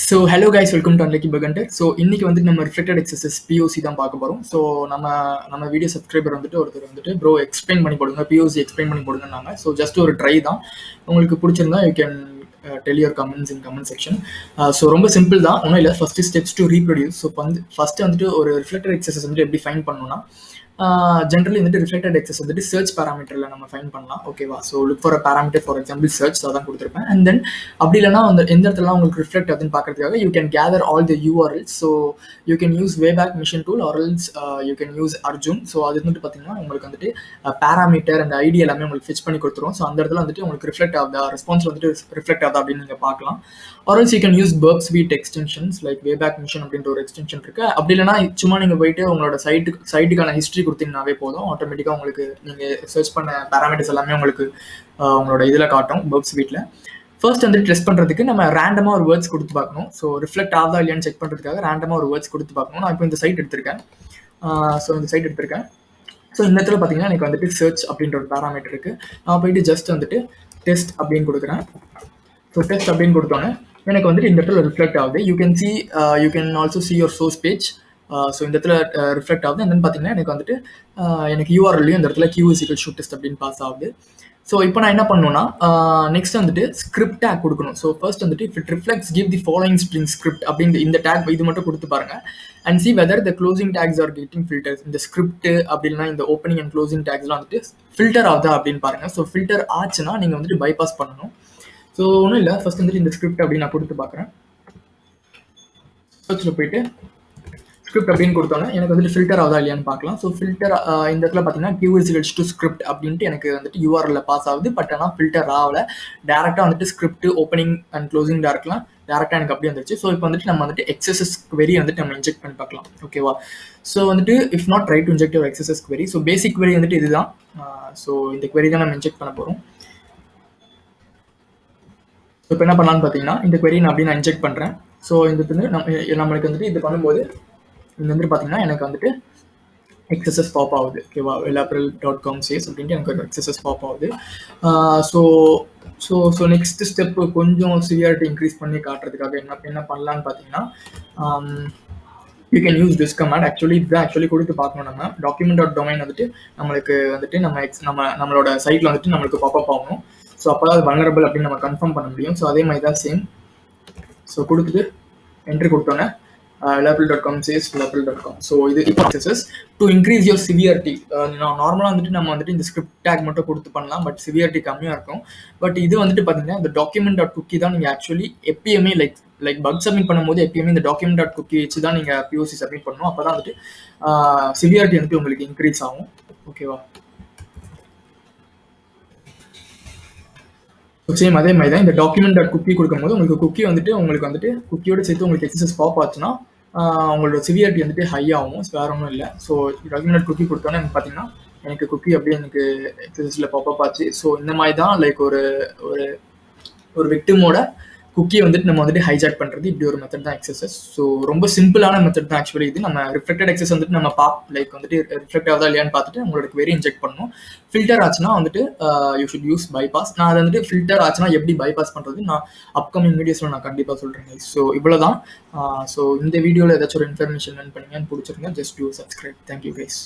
So hello guys, welcome to unlucky பகண்டர். So இன்னைக்கு வந்துட்டு நம்ம ரிஃப்ளெக்டட் எக்ஸசைஸ் பிஓசி தான் பார்க்க போகிறோம். ஸோ நம்ம வீடியோ சப்ஸ்கிரைபர் வந்துட்டு ஒருத்தர் வந்துட்டு ப்ரோ எக்ஸ்பிளைன் பண்ணி போடுங்க, பிஓசி எக்ஸ்பிளைன் பண்ணி போடுங்கன்னாங்க. ஸோ ஜஸ்ட் ஒரு ட்ரை தான். உங்களுக்கு பிடிச்சிருந்தா you can tell your comments in comment section. So ரொம்ப சிம்பிள் தான், ஒன்றும் இல்லை. First steps to reproduce. So first வந்துட்டு ஒரு ரிஃப்ளெக்டட் எக்ஸசைஸ் வந்துட்டு எப்படி ஃபைன் பண்ணணும்னா, ஜென்ரலி வந்துட்டு ரிஃப்ளெக்டட் எக்ஸஸ் வந்துட்டு சர்ச் பேராமீட்டரில் நம்ம ஃபைன் பண்ணலாம். ஓகேவா? So look for a parameter, for example search, அதான் கொடுத்துருப்பேன். அண்ட் தென் அப்படி இல்லைனா அந்த எந்த இடத்துல உங்களுக்கு ரிஃப்ளெக்ட் ஆகுதுன்னு பார்க்கறதுக்காக you can gather all the URLs. So you can use Wayback Machine tool or else you can use Arjun. So அது வந்துட்டு பார்த்தீங்கன்னா உங்களுக்கு வந்துட்டு பேராமீட்டர் அண்ட் ஐடி எல்லாமே உங்களுக்கு ஃபிச் பண்ணி கொடுத்துரும். ஸோ அந்த இடத்துல வந்துட்டு உங்களுக்கு ரிஃப்ளெக்ட் ஆகுதா, ரெஸ்பான்ஸ் வந்துட்டு ரிஃப்ளெக்ட் ஆகுதா அப்படின்னு நீங்கள் பார்க்கலாம். Or else you can use Burp Suite extensions like Wayback Machine அப்படின்ற ஒரு எக்ஸ்டென்ஷன் இருக்கு. அப்படி இல்லைனா சும்மா நீங்கள் போயிட்டு உங்களோட சைட்டுக்கான ஹிஸ்ட்ரி கொடுத்தீங்கன்னாவே போதும். ஆட்டோமேட்டிக்காக உங்களுக்கு நீங்கள் சர்ச் பண்ண பேராமீட்டர்ஸ் எல்லாமே உங்களுக்கு உங்களோட இதில் காட்டும் பர்ப் ஸ்வீட்டில். ஃபர்ஸ்ட் வந்து டெஸ்ட் பண்ணுறதுக்கு நம்ம ரேண்டமாக ஒரு வேர்ட்ஸ் கொடுத்து பார்க்கணும். ஸோ ரிஃப்ளெக்ட் ஆகுதா இல்லையான்னு செக் பண்ணுறதுக்காக ரேண்டமாக ஒரு வேர்ட்ஸ் கொடுத்து பார்க்கணும். நான் இப்போ இந்த சைட் எடுத்திருக்கேன். ஸோ இந்த இடத்துல பார்த்தீங்கன்னா எனக்கு வந்துட்டு சர்ச் அப்படின்ற ஒரு பேராமீட்டர் இருக்குது. நான் போயிட்டு ஜஸ்ட் வந்துட்டு டெஸ்ட் அப்படின்னு கொடுக்குறேன். ஸோ டெஸ்ட் அப்படின்னு கொடுத்தோன்னே எனக்கு வந்துட்டு இந்த இடத்துல ரிஃப்ளெக்ட் ஆகுது. You can also see your source page. So இந்த இடத்துல ரிஃப்ளெக்ட் ஆகுது. என்னன்னு பார்த்தீங்கன்னா எனக்கு வந்துட்டு எனக்கு யூஆர்எல்லையும் இந்த இடத்துல QSQL டெஸ்ட் அப்படின்னு பாஸ் ஆகுது. ஸோ இப்போ நான் என்ன பண்ணணும்னா நெக்ஸ்ட் வந்துட்டு ஸ்கிரிப்ட் டேக் கொடுக்கணும். ஸோ ஃபர்ஸ்ட் வந்துட்டு if it reflects give the following string script அப்படின்னு இந்த டேக் இது மட்டும் கொடுத்து பாருங்க. And see whether the closing tags are getting filters. இந்த ஸ்கிரிப்ட் அப்படின்னா இந்த ஓப்பனிங் அண்ட் க்ளோசிங் டேக்ஸ்லாம் வந்துட்டு ஃபில்டர் ஆகுதா அப்படின்னு பாருங்க. ஸோ ஃபில்டர் ஆச்சுன்னா நீங்கள் வந்துட்டு பைபாஸ் பண்ணணும். ஸோ ஒன்றும் இல்லை, ஃபர்ஸ்ட் வந்துட்டு இந்த ஸ்கிரிப்ட் அப்படின்னு நான் கொடுத்து பார்க்குறேன். சர்ச்சில் போயிட்டு ஸ்கிரிப்ட் அப்படின்னு கொடுத்தோன்னா எனக்கு வந்துட்டு ஃபில்டர் ஆகுதா இல்லையான்னு பார்க்கலாம். ஸோ ஃபில்டர் இந்த இடத்துல பார்த்தீங்கன்னா QSQL ஸ்கிரிப்ட் அப்படின்ட்டு எனக்கு வந்துட்டு URL பாஸ் ஆகுது. பட் ஆனால் ஃபில்டர் ஆகலை. டேரெக்டாக வந்துட்டு ஸ்கிரிப்ட் ஓப்பனிங் அண்ட் க்ளோசிங் டேரெக்டாக எனக்கு அப்படி வந்துருச்சு. ஸோ இப்போ வந்துட்டு நம்ம வந்துட்டு XSS query வந்துட்டு நம்ம இன்ஜெக்ட் பண்ணி பார்க்கலாம். ஓகேவா? ஸோ வந்துட்டு if not try to inject your XSS query. So basic query வந்துட்டு இதுதான். ஸோ இந்த query தான் நம்ம இன்ஜெக்ட் பண்ண போகிறோம். ஸோ இப்போ என்ன பண்ணலான்னு பார்த்தீங்கன்னா இந்த query நான் அப்படி நான் இன்ஜெக்ட் பண்ணுறேன். ஸோ இந்த வந்து நம்மளுக்கு வந்துட்டு இது பண்ணும்போது இது வந்துட்டு பார்த்தீங்கன்னா எனக்கு வந்துட்டு XSS பாப் ஆகுது. ஓகேவா? wellapparel.com says அப்படின்ட்டு எனக்கு ஒரு XSS பாப் ஆகுது. ஸோ நெக்ஸ்ட் ஸ்டெப்பு கொஞ்சம் சிவியாரிட்டி இன்க்ரீஸ் பண்ணி காட்டுறதுக்காக என்ன பண்ணலான்னு பார்த்தீங்கன்னா you can use this command. Actually கொடுத்து பார்க்கணும். நம்ம document.domain வந்துட்டு நம்மளுக்கு வந்துட்டு நம்மளோட சைட்டில் வந்துட்டு நம்மளுக்கு பாப்பப் ஆகணும். ஸோ அப்போ தான் அது வல்னரபிள் அப்படின்னு நம்ம கன்ஃபார்ம் பண்ண முடியும். ஸோ அதே மாதிரி தான் சேம். ஸோ கொடுத்துட்டு என்ட்ரி கொடுத்தோன்னே wellapparel.com says wellapparel.com. ஸோ இது இப்போ XSS to increase your severity. நார்மலாக வந்துட்டு நம்ம வந்துட்டு இந்த ஸ்கிரிப்ட் டேக் மட்டும் கொடுத்து பண்ணலாம். பட் சிவியாரிட்டி கம்மியாக இருக்கும். பட் இது வந்துட்டு பார்த்தீங்கன்னா இந்த document.cookie தான் நீங்கள் ஆக்சுவலி எப்பயுமே லைக் பக் சப்மிட் பண்ணும்போது எப்பயுமே இந்த document.cookie வச்சு தான் நீங்கள் POC சப்மிட் பண்ணணும். அப்போ தான் வந்துட்டு சிவியாரிட்டி வந்துட்டு உங்களுக்கு இன்க்ரீஸ் ஆகும். ஓகேவா? சேம் அதே மாதிரி தான் இந்த document.cookie கொடுக்கும்போது உங்களுக்கு குக்கியோட சேர்த்து உங்களுக்கு XSS பாப் ஆச்சுன்னா உங்களோட சிவியாரிட்டி வந்துட்டு ஹை ஆகும். வேற ஒன்றும் இல்லை. ஸோ document.cookie கொடுத்தோன்னே எனக்கு பார்த்தீங்கன்னா எனக்கு குக்கி அப்படியே எனக்கு XSSல பாப்பப் ஆச்சு. ஸோ இந்த மாதிரி தான் லைக் ஒரு விக்டிமோட குக்கியை வந்துட்டு நம்ம வந்துட்டு ஹைஜாக் பண்ணுறது இப்படி ஒரு மெத்தட் தான் XSS. ஸோ ரொம்ப சிம்பிளான மெத்தட் தான் ஆக்சுவலி இது. நம்ம ரிஃப்ளெக்டட் XSS வந்துட்டு நம்ம லைக் வந்துட்டு ரிஃப்ளெக்ட் ஆகுதா இல்லையான்னு பார்த்துட்டு உங்களோட query இன்ஜெக்ட் பண்ணணும். ஃபில்டர் ஆச்சுன்னா வந்துட்டு யூ ஷுட் யூஸ் பைபாஸ். நான் அதை வந்துட்டு ஃபில்டர் ஆச்சுன்னா எப்படி பைபாஸ் பண்ணுறது நான் அப்கமிங் வீடியோஸில் நான் கண்டிப்பாக சொல்கிறேன். ஸோ இவ்வளோதான். ஸோ இந்த வீடியோவில் ஏதாச்சும் ஒரு இன்ஃபர்மேஷன் லேர்ன் பண்ணீங்கன்னு பிடிச்சிருந்தா just you subscribe. Thank you guys.